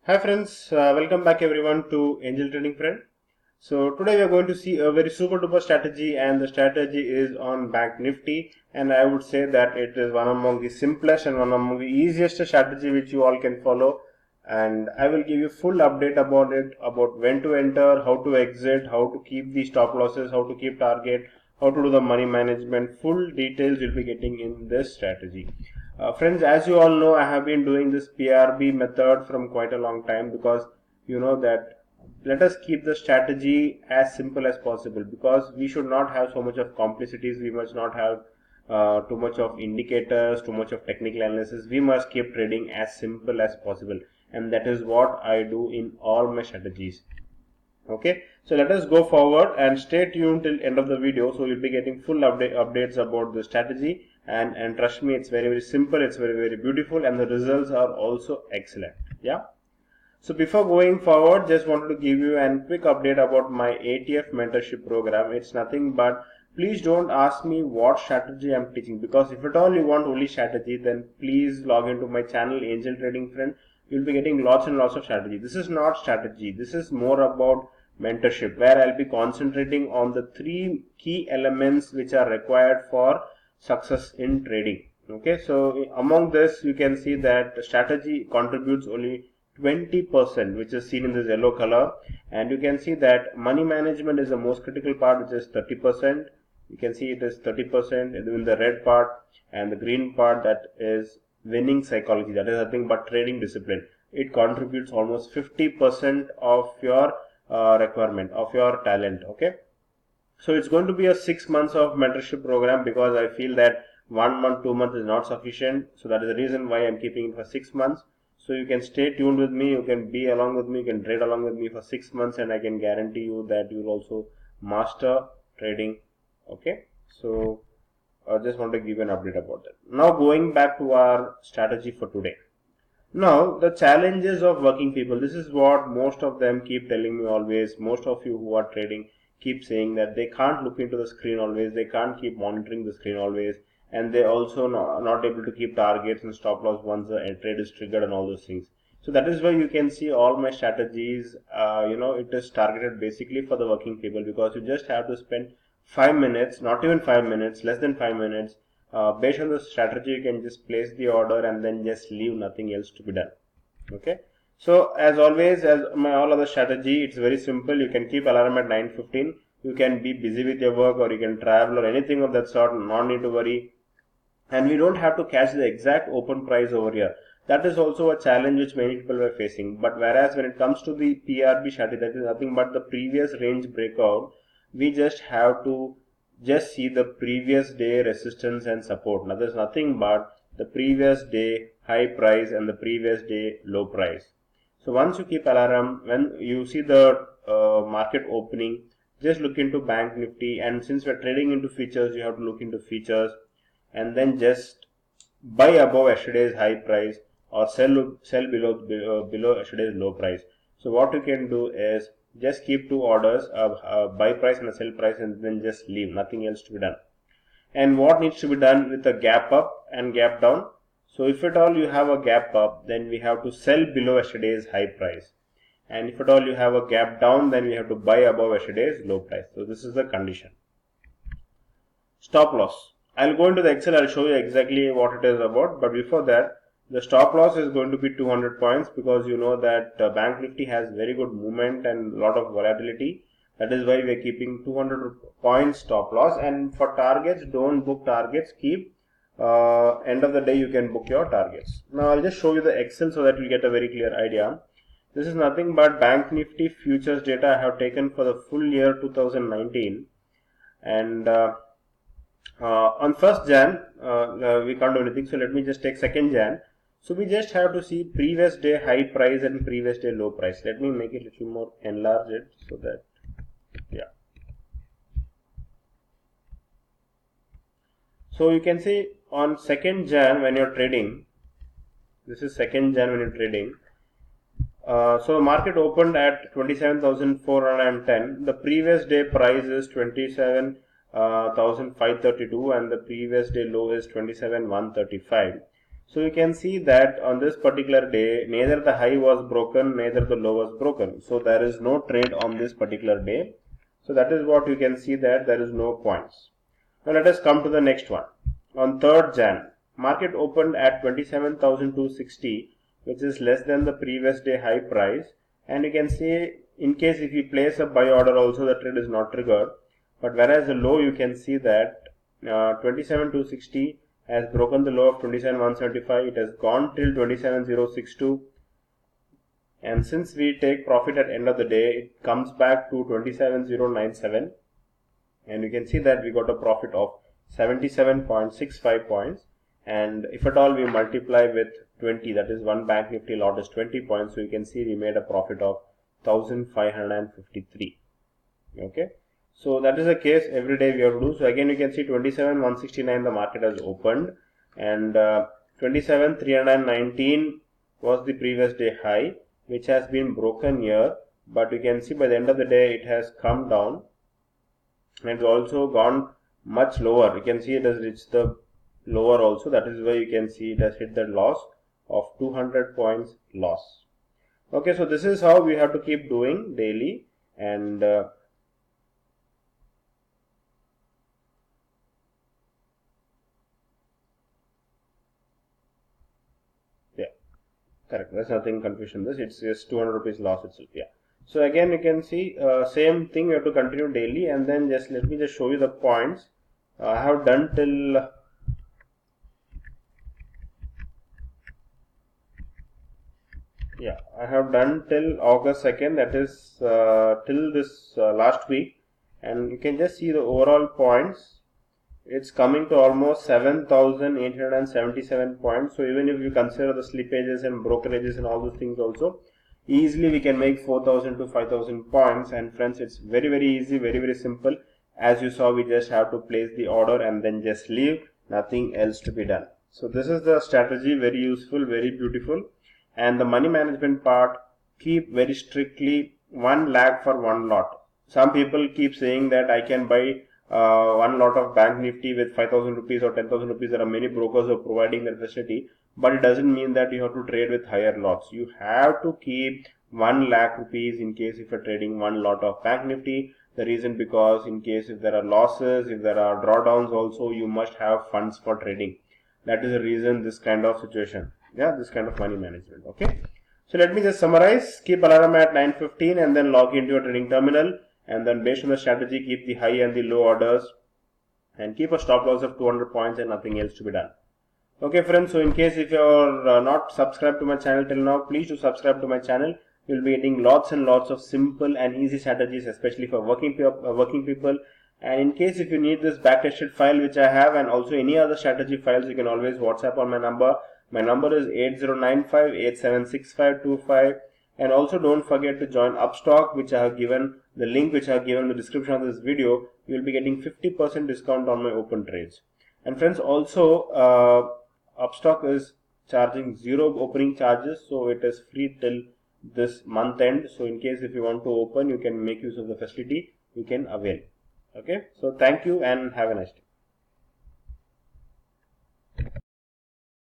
Hi friends, welcome back everyone to Angel Trading Friend. So today we are going to see a very super duper strategy, and the strategy is on BankNifty, and I would say that it is one among the simplest and one among the easiest strategy which you all can follow, and I will give you full update about it, about when to enter, how to exit, how to keep the stop losses, how to keep target, how to do the money management. Full details you'll be getting in this strategy. Friends, as you all know, I have been doing this PRB method from quite a long time, because you know that let us keep the strategy as simple as possible, because we should not have so much of complexities. We must not have too much of indicators, too much of technical analysis. We must keep trading as simple as possible, and that is what I do in all my strategies. Okay, so let us go forward and stay tuned till end of the video, so you'll be getting full updates about the strategy, and trust me, it's very simple, it's very beautiful, and the results are also excellent. Yeah, so before going forward, just wanted to give you a quick update about my ATF mentorship program. It's nothing but, please don't ask me what strategy I'm teaching, because if at all you want only strategy, then please log into my channel Angel Trading Friend. You'll be getting lots and lots of strategy. This is not strategy. This is more about mentorship, where I'll be concentrating on the 3 key elements which are required for success in trading. Okay, so among this you can see that strategy contributes only 20%, which is seen in this yellow color, and you can see that money management is the most critical part, which is 30%. You can see it is 30% in the red part, and the green part, that is winning psychology, that is nothing but trading discipline. It contributes almost 50% of your requirement, of your talent. Okay, so it's going to be a 6 months of mentorship program, because I feel that 1 month, 2 months is not sufficient. So that is the reason why I'm keeping it for 6 months. So you can stay tuned with me, you can be along with me, you can trade along with me for 6 months, and I can guarantee you that you'll also master trading. Okay, so I just want to give you an update about that. Now going back to our strategy for today. Now, the challenges of working people, this is what most of them keep telling me always. Most of you who are trading keep saying that they can't look into the screen always, they can't keep monitoring the screen always, and they also not able to keep targets and stop loss once the trade is triggered and all those things. So that is why you can see all my strategies, it is targeted basically for the working people, because you just have to spend 5 minutes, not even 5 minutes, less than 5 minutes. Based on the strategy, you can just place the order and then just leave, nothing else to be done. Okay, so as always, as my all other strategy, it's very simple. You can keep alarm at 9:15. You can be busy with your work, or you can travel, or anything of that sort. No need to worry, and we don't have to catch the exact open price over here. That is also a challenge which many people were facing. But whereas when it comes to the PRB strategy, that is nothing but the previous range breakout. We just have to just see the previous day resistance and support. Now there's nothing but the previous day high price and the previous day low price. So once you keep alarm, when you see the market opening, just look into Bank Nifty, and since we're trading into futures, you have to look into futures, and then just buy above yesterday's high price, or sell below yesterday's low price. So what you can do is just keep 2 orders, a buy price and a sell price, and then just leave, nothing else to be done. And what needs to be done with a gap up and gap down? So if at all you have a gap up, then we have to sell below yesterday's high price, and if at all you have a gap down, then we have to buy above yesterday's low price. So this is the condition. Stop loss, I'll go into the Excel, I'll show you exactly what it is about, but before that, the stop loss is going to be 200 points, because you know that Bank Nifty has very good movement and a lot of volatility. That is why we are keeping 200 points stop loss. And for targets, don't book targets, keep end of the day you can book your targets. Now I'll just show you the Excel so that you get a very clear idea. This is nothing but Bank Nifty futures data I have taken for the full year 2019, and on 1st Jan, we can't do anything, so let me just take 2nd Jan. So we just have to see previous day high price and previous day low price. Let me make it a little more, enlarge it, so that, yeah. So you can see on 2nd Jan when you're trading, this is 2nd Jan when you're trading. So market opened at 27,410. The previous day price is 27,532, and the previous day low is 27,135. So you can see that on this particular day, neither the high was broken, neither the low was broken. So there is no trade on this particular day. So that is what you can see, that there is no points. Now let us come to the next one. On 3rd Jan, market opened at 27,260, which is less than the previous day high price. And you can see, in case if you place a buy order also, the trade is not triggered. But whereas the low, you can see that 27,260 has broken the low of 27,175. It has gone till 27,062. And since we take profit at end of the day, it comes back to 27,097. And you can see that we got a profit of 77.65 points. And if at all we multiply with 20, that is one bank nifty lot is 20 points. So you can see we made a profit of 1,553. Okay. So that is the case every day we have to do. So again you can see 27,169 the market has opened, and 27,319 was the previous day high, which has been broken here. But you can see by the end of the day it has come down and also gone much lower. You can see it has reached the lower also. That is why you can see it has hit the loss of 200 points loss. Okay, so this is how we have to keep doing daily. And yeah, correct, there's nothing confusion this, it's just 200 rupees loss itself. Yeah, so again you can see same thing, you have to continue daily. And then just let me just show you the points. I have done till I have done till August 2nd, that is till this last week. And you can just see the overall points, it's coming to almost 7,877 points. So even if you consider the slippages and brokerages and all those things also, easily we can make 4,000 to 5,000 points. And friends, it's very easy, very simple. As you saw, we just have to place the order and then just leave, nothing else to be done. So this is the strategy, very useful, very beautiful. And the money management part, keep very strictly 1 lakh for one lot. Some people keep saying that I can buy one lot of bank nifty with 5,000 rupees or 10,000 rupees. There are many brokers who are providing that facility, but it doesn't mean that you have to trade with higher lots. You have to keep 1 lakh rupees in case if you're trading one lot of bank nifty. The reason, because in case if there are losses, if there are drawdowns also, you must have funds for trading. That is the reason this kind of situation, this kind of money management. Okay, so let me just summarize. Keep alarm at 9:15 and then log into your trading terminal. And then based on the strategy, keep the high and the low orders and keep a stop loss of 200 points and nothing else to be done. Okay friends, so in case if you are not subscribed to my channel till now, please do subscribe to my channel. You will be getting lots and lots of simple and easy strategies, especially for working people. And in case if you need this backtested file which I have, and also any other strategy files, you can always WhatsApp on my number. My number is 8095876525. And also don't forget to join Upstock, which I have given the link, which I have given in the description of this video. You will be getting 50% discount on my open trades. And friends, also Upstock is charging 0 opening charges, so it is free till this month end. So in case if you want to open, you can make use of the facility, you can avail. Okay, so thank you and have a nice day.